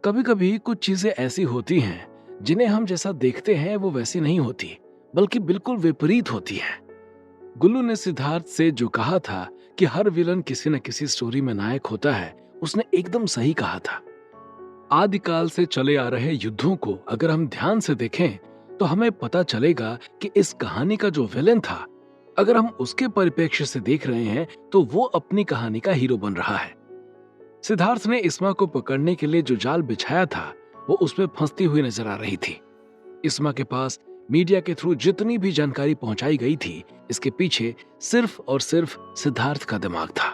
कभी कभी कुछ चीजें ऐसी होती हैं जिन्हें हम जैसा देखते हैं वो वैसी नहीं होती, बल्कि बिल्कुल विपरीत होती है। गुल्लू ने सिद्धार्थ से जो कहा था कि हर विलन किसी न किसी स्टोरी में नायक होता है, उसने एकदम सही कहा था। आदिकाल से चले आ रहे युद्धों को अगर हम ध्यान से देखें तो हमें पता चलेगा कि इस कहानी का जो विलेन था, अगर हम उसके परिप्रेक्ष्य से देख रहे हैं तो वो अपनी कहानी का हीरो बन रहा है। सिद्धार्थ ने इस्मा को पकड़ने के लिए जो जाल बिछाया था वो उसमें फंसती हुई नजर आ रही थी। इस्मा के पास मीडिया के थ्रू जितनी भी जानकारी पहुंचाई गई थी, इसके पीछे सिर्फ और सिर्फ सिद्धार्थ का दिमाग था।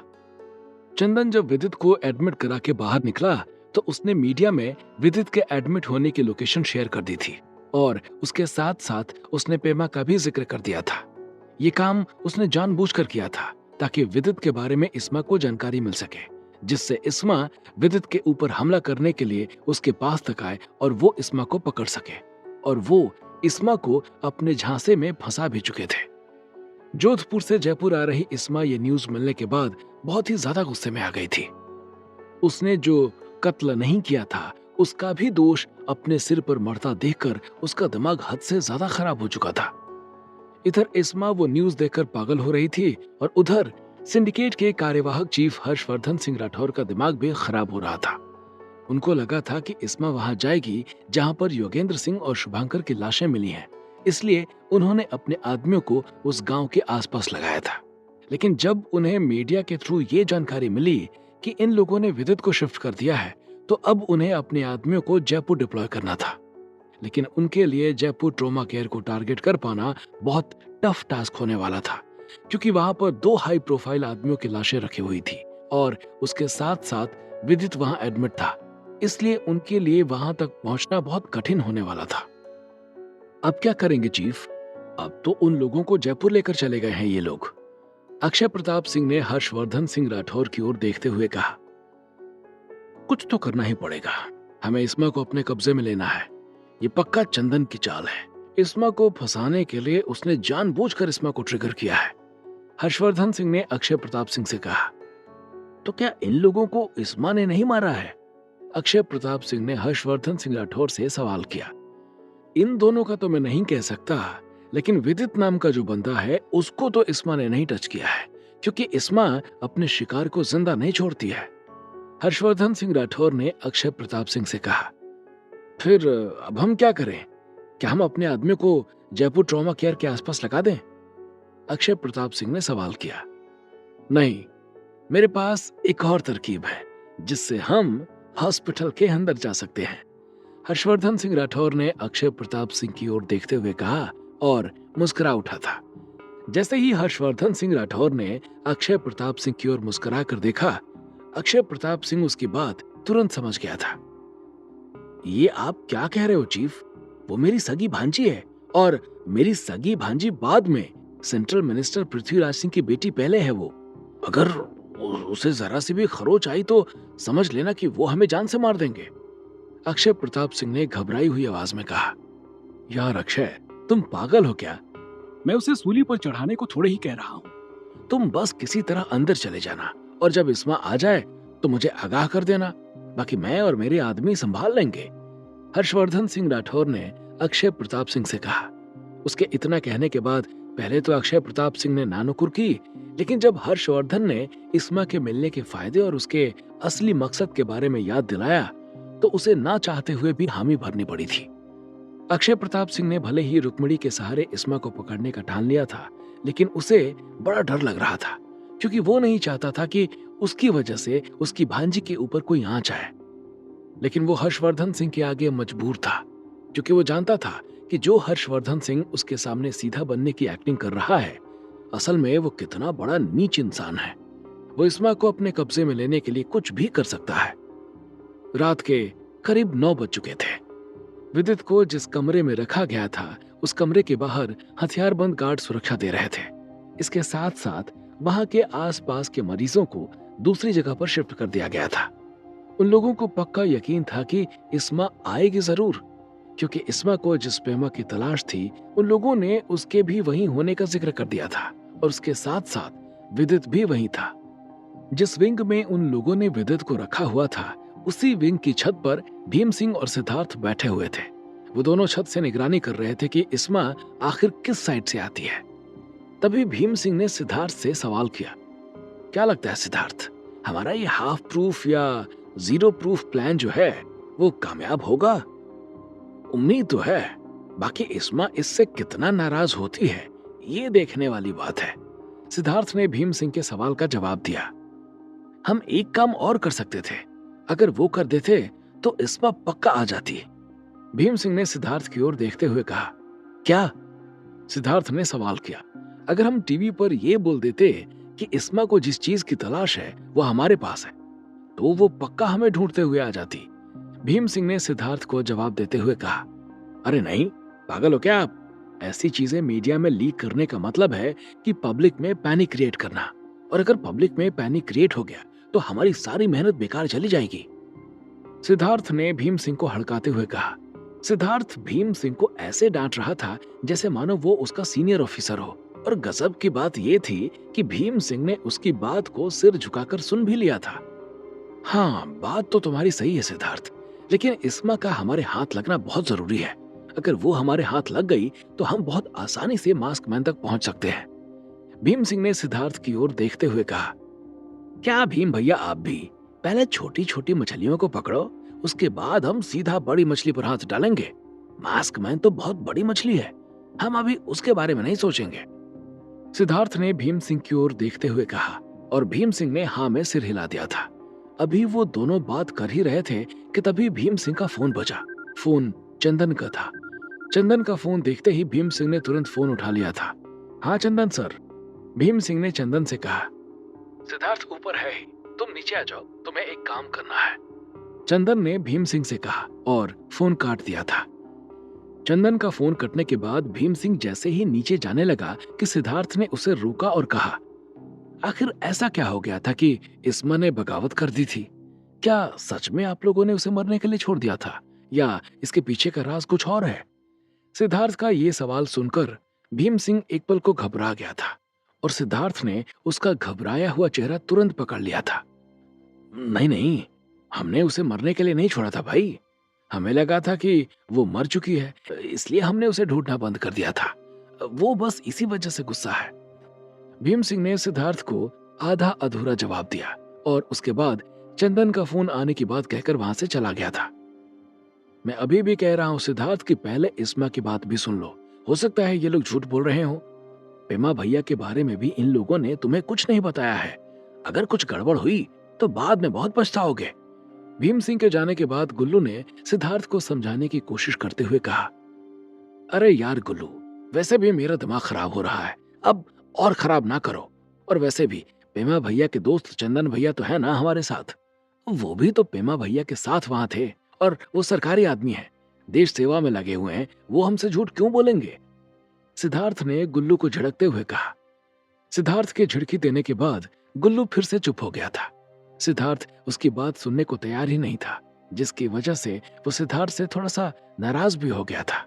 चंदन जब विदित को एडमिट करा के बाहर निकला तो उसने मीडिया में विदित के एडमिट होने की लोकेशन शेयर कर दी थी और उसके साथ साथ उसने पेमा का भी जिक्र कर दिया था। ये काम उसने जानबूझकर किया था ताकि विदित के बारे में इस्मा को जानकारी मिल सके, जिससे इस्मा विदित के ऊपर हमला करने के लिए उसके पास तक आए और वो इस्मा को पकड़ सके। और वो इस्मा को अपने झांसे में फंसा भी चुके थे। जोधपुर से जयपुर आ रही इस्मा ये न्यूज मिलने के बाद बहुत ही ज्यादा गुस्से में आ गई थी। उसने जो कत्ल नहीं किया था उसका भी दोष अपने सिर पर मरता देखकर उसका दिमाग हद से ज्यादा खराब हो चुका था। इधर इस्मा वो न्यूज देखकर पागल हो रही थी और उधर सिंडिकेट के कार्यवाहक चीफ हर्षवर्धन सिंह राठौर का दिमाग भी खराब हो रहा था। उनको लगा था कि इस्मा वहां जाएगी जहां पर योगेंद्र सिंह और शुभांकर की लाशें मिली हैं, इसलिए उन्होंने अपने आदमियों को उस गांव के आसपास लगाया था। लेकिन जब उन्हें मीडिया के थ्रू ये जानकारी मिली कि इन लोगों ने विदित को शिफ्ट कर दिया है, तो अब उन्हें अपने आदमियों को जयपुर डिप्लॉय करना था। लेकिन उनके लिए जयपुर ट्रोमा केयर को टारगेट कर पाना बहुत टफ टास्क होने वाला था, क्योंकि वहां पर 2 हाई प्रोफाइल आदमियों की लाशें रखी हुई थी और उसके साथ साथ विदित वहां एडमिट था, इसलिए उनके लिए वहां तक पहुंचना बहुत कठिन होने वाला था। अब क्या करेंगे चीफ? अब तो उन लोगों को जयपुर लेकर चले गए हैं ये लोग। अक्षय प्रताप सिंह ने हर्षवर्धन सिंह राठौर की ओर देखते हुए कहा, कुछ तो करना ही पड़ेगा। हमें इस्मा को अपने कब्जे में लेना है। ये पक्का चंदन की चाल है। इस्मा को फंसाने के लिए उसने जानबूझकर इस्मा को ट्रिगर किया है। हर्षवर्धन सिंह ने अक्षय प्रताप सिंह से कहा, तो क्या इन लोगों को इस्मा ने नहीं मारा है? अक्षय प्रताप सिंह ने हर्षवर्धन सिंह राठौर से सवाल किया। इन दोनों का तो मैं नहीं कह सकता, लेकिन विदित नाम का जो बंदा है उसको तो इस्मा ने नहीं टच किया है, क्योंकि इस्मा अपने शिकार को जिंदा नहीं छोड़ती है। हर्षवर्धन सिंह राठौर ने अक्षय प्रताप सिंह से कहा, फिर अब हम क्या करें? क्या हम अपने आदमियों को जयपुर ट्रॉमा केयर के आसपास लगा दें? अक्षय प्रताप सिंह ने सवाल किया। नहीं, मेरे पास एक और तरकीब है जिससे हम हॉस्पिटल के अंदर जा सकते हैं। हर्षवर्धन सिंह राठौर ने अक्षय प्रताप सिंह की ओर देखते हुए कहा और मुस्कुरा उठा था। जैसे ही हर्षवर्धन सिंह राठौर ने अक्षय प्रताप सिंह की ओर मुस्कुरा कर देखा, अक्षय प्रताप सिंह उसकी बात तुरंत समझ गया था। ये आप क्या कह रहे हो चीफ? वो मेरी सगी भांजी है और मेरी सगी भांजी बाद में सेंट्रल मिनिस्टर पृथ्वीराज सिंह की बेटी पहले है। वो अगर उसे जरा सी भी खरोच आई तो समझ लेना कि वो हमें जान से मार देंगे। अक्षय प्रताप सिंह ने घबराई हुई आवाज में कहा, यार अक्षय, तुम पागल हो क्या? मैं उसे सूली पर चढ़ाने को थोड़े ही कह रहा हूँ। तुम बस किसी तरह अंदर चले जाना और जब इस्मा आ जाए तो मुझे आगाह कर देना, बाकी मैं और मेरे आदमी संभाल लेंगे। हर्षवर्धन सिंह राठौर ने अक्षय प्रताप सिंह से कहा। उसके इतना कहने के बाद पहले तो अक्षय प्रताप सिंह ने नानुकुर की, लेकिन जब हर्षवर्धन ने इस्मा के मिलने के फायदे और उसके असली मकसद के बारे में याद दिलाया तो उसे ना चाहते हुए भी हामी भरनी पड़ी थी। अक्षय प्रताप सिंह ने भले ही रुक्मिणी के सहारे इस्मा को पकड़ने का ठान लिया था, लेकिन उसे बड़ा डर लग रहा था, क्योंकि वो नहीं चाहता था कि उसकी वजह से उसकी भांजी के ऊपर कोई आंच आए। लेकिन वो हर्षवर्धन सिंह के आगे मजबूर था, क्योंकि वो जानता था कि जो हर्षवर्धन सिंह उसके सामने सीधा बनने की एक्टिंग कर रहा है, असल में वो कितना बड़ा नीच इंसान है। वो इस्मा को अपने कब्जे में लेने के लिए कुछ भी कर सकता है। रात के करीब 9 बज चुके थे। विदित को जिस कमरे में रखा गया था, उस कमरे के बाहर हथियारबंद गार्ड सुरक्षा दे रहे थे। इसके साथ साथ वहां के आसपास के मरीजों को दूसरी जगह पर शिफ्ट कर दिया गया था। उन लोगों को पक्का यकीन था कि इस्मा आएगी जरूर, क्योंकि इस्मा को जिस पेमा की तलाश थी उन लोगों ने उसके भी वहीं होने का जिक्र कर दिया था और उसके साथ साथ विदित भी वहीं था। जिस विंग में उन लोगों ने विदित को रखा हुआ था उसी विंग की छत पर भीम सिंह और सिद्धार्थ बैठे हुए थे। वो दोनों छत से निगरानी कर रहे थे कि इस्मा आखिर किस साइड से आती है। तभी भीम सिंह ने सिद्धार्थ से सवाल किया, क्या लगता है सिद्धार्थ, हमारा ये हाफ प्रूफ या जीरो प्रूफ प्लान जो है वो कामयाब होगा? उम्मीद तो है, बाकी इस्मा इससे कितना नाराज होती है ये देखने वाली बात है। सिद्धार्थ ने भीम सिंह के सवाल का जवाब दिया, हम एक काम और कर सकते थे, अगर वो कर देते तो इस्मा पक्का आ जाती। भीम सिंह ने सिद्धार्थ की ओर देखते हुए कहा, क्या? सिद्धार्थ ने सवाल किया, अगर हम टीवी पर यह बोल देते कि इस्मा को जिस चीज की तलाश है वो हमारे पास है, तो वो पक्का हमें ढूंढते हुए आ जाती। भीम सिंह ने सिद्धार्थ को जवाब देते हुए कहा, अरे नहीं, पागल हो क्या आप? ऐसी चीजें मीडिया में लीक करने का मतलब है कि पब्लिक में पैनिक क्रिएट करना, और अगर पब्लिक में पैनिक क्रिएट हो गया तो हमारी सारी मेहनत बेकार चली जाएगी। सिद्धार्थ ने भीम सिंह को हड़काते हुए कहा। सिद्धार्थ भीम सिंह को ऐसे डांट रहा था जैसे मानो वो उसका सीनियर ऑफिसर हो, और गजब की बात यह थी कि भीम सिंह ने उसकी बात को सिर झुकाकर सुन भी लिया था। हाँ, बात तो तुम्हारी सही है सिद्धार्थ, लेकिन इस्मा का हमारे हाथ लगना बहुत जरूरी है। अगर वो हमारे हाथ लग गई तो हम बहुत आसानी से मास्क मैन तक पहुंच सकते हैं। भीम सिंह ने सिद्धार्थ की ओर देखते हुए कहा, क्या भीम भैया, आप भी पहले छोटी छोटी मछलियों को पकड़ो, उसके बाद हम सीधा बड़ी मछली पर हाथ डालेंगे। मास्क मैन तो बहुत बड़ी मछली है, हम अभी उसके बारे में नहीं सोचेंगे। सिद्धार्थ ने भीम सिंह की ओर देखते हुए कहा, और भीम सिंह ने हाँ में सिर हिला दिया था। अभी वो दोनों बात कर ही रहे थे कि तभी भीम सिंह का फोन बजा। फोन चंदन का था। चंदन का फोन देखते ही भीम सिंह ने तुरंत फोन उठा लिया था। हाँ चंदन सर। भीम सिंह ने चंदन से कहा, सिद्धार्थ ऊपर है ही, तुम नीचे आ जाओ, तुम्हें एक काम करना है। चंदन ने भीम सिंह से कहा और फोन काट दिया था। चंदन का फोन कटने के बाद भीम सिंह जैसे ही नीचे जाने लगा कि सिद्धार्थ ने उसे रोका और कहा, आखिर ऐसा क्या हो गया था कि इस्मा ने बगावत कर दी थी? क्या सच में आप लोगों ने उसे मरने के लिए छोड़ दिया था, या इसके पीछे का राज कुछ और है? सिद्धार्थ का ये सवाल सुनकर भीम सिंह एक पल को घबरा गया था, और सिद्धार्थ ने उसका घबराया हुआ चेहरा तुरंत पकड़ लिया था। नहीं नहीं, हमने उसे मरने के लिए नहीं छोड़ा था भाई, हमें लगा था कि वो मर चुकी है, इसलिए हमने उसे ढूंढना बंद कर दिया था। वो बस इसी वजह से गुस्सा है। भीम सिंह ने सिद्धार्थ को आधा अधूरा जवाब दिया, और उसके बाद चंदन का फोन आने की बात कहकर वहां से चला गया था। मैं अभी भी कह रहा हूं सिद्धार्थ कि पहले इस्मा की बात भी सुन लो, हो सकता है ये लोग झूठ बोल रहे हो। पेमा भैया के बारे में भी इन लोगों ने तुम्हें कुछ नहीं बताया है, अगर कुछ गड़बड़ हुई तो बाद में बहुत पछताओगे। भीम सिंह के जाने के बाद गुल्लू ने सिद्धार्थ को समझाने की कोशिश करते हुए कहा, अरे यार गुल्लू, वैसे भी मेरा दिमाग खराब हो रहा है, अब और खराब ना करो। और वैसे भी पेमा भैया के दोस्त चंदन भैया तो है ना हमारे साथ, वो भी तो पेमा भैया के साथ वहां थे, और वो सरकारी आदमी है, देश सेवा में लगे हुए हैं, वो हमसे झूठ क्यों बोलेंगे? सिद्धार्थ ने गुल्लू को झिड़कते हुए कहा। सिद्धार्थ के झिड़की देने के बाद गुल्लू फिर से चुप हो गया था। सिद्धार्थ उसकी बात सुनने को तैयार ही नहीं था, जिसकी वजह से वो सिद्धार्थ से थोड़ा सा नाराज भी हो गया था।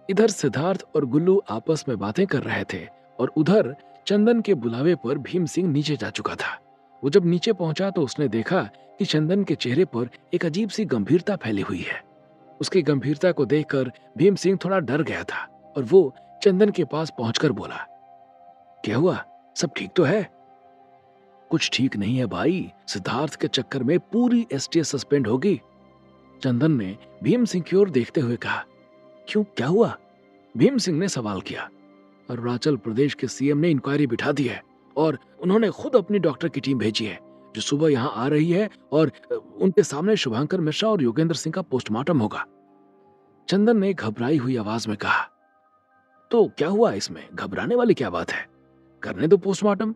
इधर सिद्धार्थ और गुल्लू आपस में बातें कर रहे थे, और उधर चंदन के बुलावे पर भीम सिंह नीचे जा चुका था। वो जब नीचे पहुंचा तो उसने देखा कि चंदन के चेहरे पर एक अजीब सी गंभीरता फैली हुई है। उसकी गंभीरता को देखकर भीम सिंह थोड़ा डर गया था, और वो चंदन के पास पहुंचकर बोला, क्या हुआ, सब ठीक तो है? कुछ ठीक नहीं है भाई, सिद्धार्थ के चक्कर में पूरी एसटीएस सस्पेंड होगी। चंदन ने भीम सिंह की ओर देखते हुए कहा। क्यों, क्या हुआ? भीम सिंह ने सवाल किया। अरुणाचल प्रदेश के सीएम ने इंक्वायरी बिठा दी है, और उन्होंने खुद अपनी डॉक्टर की टीम भेजी है, जो सुबह यहाँ आ रही है, और उनके सामने शुभांकर मिश्रा और योगेंद्र सिंह का पोस्टमार्टम होगा। चंदन ने घबराई हुई आवाज में कहा, तो क्या हुआ इसमें, घबराने वाली क्या बात है, करने दो पोस्टमार्टम।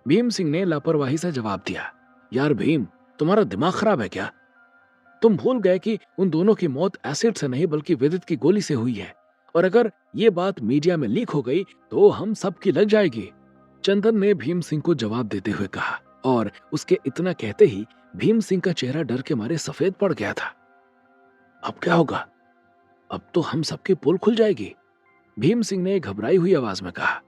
भीम सिंह ने लापरवाही से जवाब दिया, यार भीम, तुम्हारा दिमाग खराब है क्या? तुम भूल गए कि उन दोनों की मौत एसिड से नहीं बल्कि विद्युत की गोली से हुई है, और अगर ये बात मीडिया में लीक हो गई तो हम सबकी लग जाएगी। चंदन ने भीम सिंह को जवाब देते हुए कहा, और उसके इतना कहते ही भीम सिंह का चेहरा डर के मारे सफेद पड़ गया था। अब क्या होगा? अब तो हम सबकी पोल खुल जाएगी, भीम सिंह ने घबराई हुई आवाज में कहा।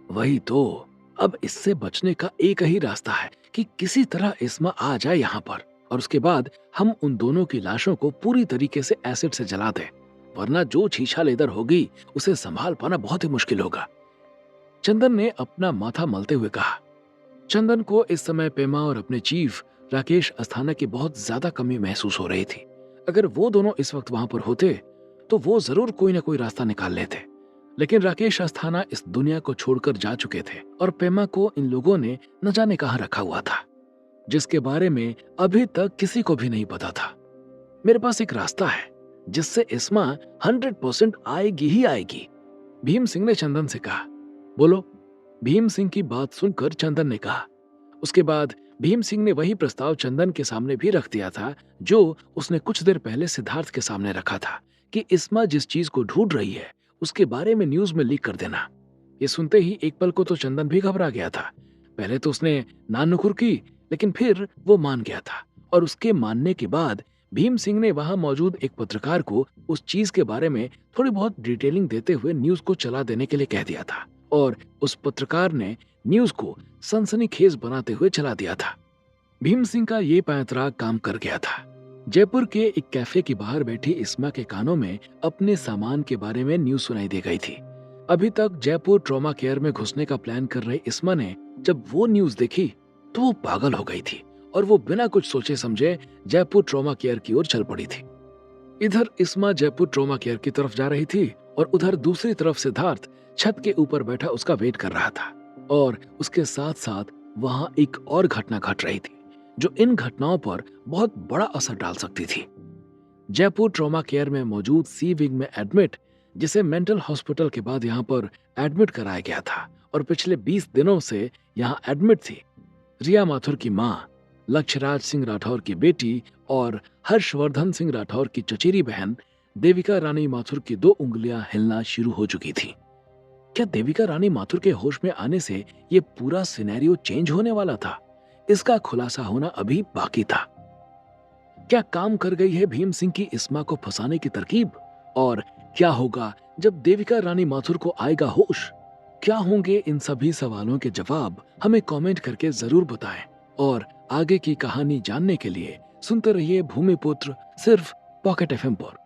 वही तो, अब इससे बचने का एक ही रास्ता है कि किसी तरह इस्मा आ जाए यहाँ पर, और उसके बाद हम उन दोनों की लाशों को पूरी तरीके से एसिड से जला दें, वरना जो छीछा लेदर होगी उसे संभाल पाना बहुत ही मुश्किल होगा। चंदन ने अपना माथा मलते हुए कहा। चंदन को इस समय पेमा और अपने चीफ राकेश अस्थाना की बहुत ज्यादा कमी महसूस हो रही थी। अगर वो दोनों इस वक्त वहां पर होते तो वो जरूर कोई ना कोई रास्ता निकाल लेते, लेकिन राकेश अस्थाना इस दुनिया को छोड़कर जा चुके थे और पेमा को इन लोगों ने न जाने कहां रखा हुआ था, जिसके बारे में अभी तक किसी को भी नहीं पता था। मेरे पास एक रास्ता है जिससे इस्मा 100% आएगी ही आएगी, भीम सिंह ने चंदन से कहा। बोलो, भीम सिंह की बात सुनकर चंदन ने कहा। उसके बाद भीम सिंह ने वही प्रस्ताव चंदन के सामने भी रख दिया था जो उसने कुछ देर पहले सिद्धार्थ के सामने रखा था कि इस्मा जिस चीज को ढूंढ रही है उसके बारे में न्यूज में लीक कर देना। ये सुनते ही एक पल को तो चंदन भी घबरा गया था। पहले तो उसने नानुकुर की, लेकिन फिर वो मान गया था और उसके मानने के बाद भीम सिंह ने वहां मौजूद एक पत्रकार को उस चीज के बारे में थोड़ी बहुत डिटेलिंग देते हुए न्यूज को चला देने के लिए कह दिया था और उस पत्रकार ने न्यूज को सनसनीखेज बनाते हुए चला दिया था। भीम सिंह का ये पैंतरा काम कर गया था। जयपुर के एक कैफे के बाहर बैठी इस्मा के कानों में अपने सामान के बारे में न्यूज सुनाई दे गई थी। अभी तक जयपुर ट्रॉमा केयर में घुसने का प्लान कर रही इस्मा ने जब वो न्यूज देखी तो वो पागल हो गई थी और वो बिना कुछ सोचे समझे जयपुर ट्रॉमा केयर की ओर चल पड़ी थी। इधर इस्मा जयपुर ट्रॉमा केयर की तरफ जा रही थी और उधर दूसरी तरफ सिद्धार्थ छत के ऊपर बैठा उसका वेट कर रहा था और उसके साथ साथ वहां एक और घटना घट रही थी जो इन घटनाओं पर बहुत बड़ा असर डाल सकती थी। जयपुर ट्रॉमा केयर में मौजूद सी विंग में एडमिट, जिसे मेंटल हॉस्पिटल के बाद यहाँ पर एडमिट कराया गया था और पिछले 20 दिनों से यहाँ एडमिट थी रिया माथुर की माँ, लक्ष्यराज सिंह राठौर की बेटी और हर्षवर्धन सिंह राठौर की चचेरी बहन देविका रानी माथुर की 2 उंगलियां हिलना शुरू हो चुकी थी। क्या देविका रानी माथुर के होश में आने से ये पूरा सिनेरियो चेंज होने वाला था? इसका खुलासा होना अभी बाकी था। क्या काम कर गई है भीम सिंह की इस्मा को फंसाने की तरकीब? और क्या होगा जब देविका रानी माथुर को आएगा होश? क्या होंगे इन सभी सवालों के जवाब? हमें कमेंट करके जरूर बताएं और आगे की कहानी जानने के लिए सुनते रहिए भूमिपुत्र सिर्फ पॉकेट एफएम पर।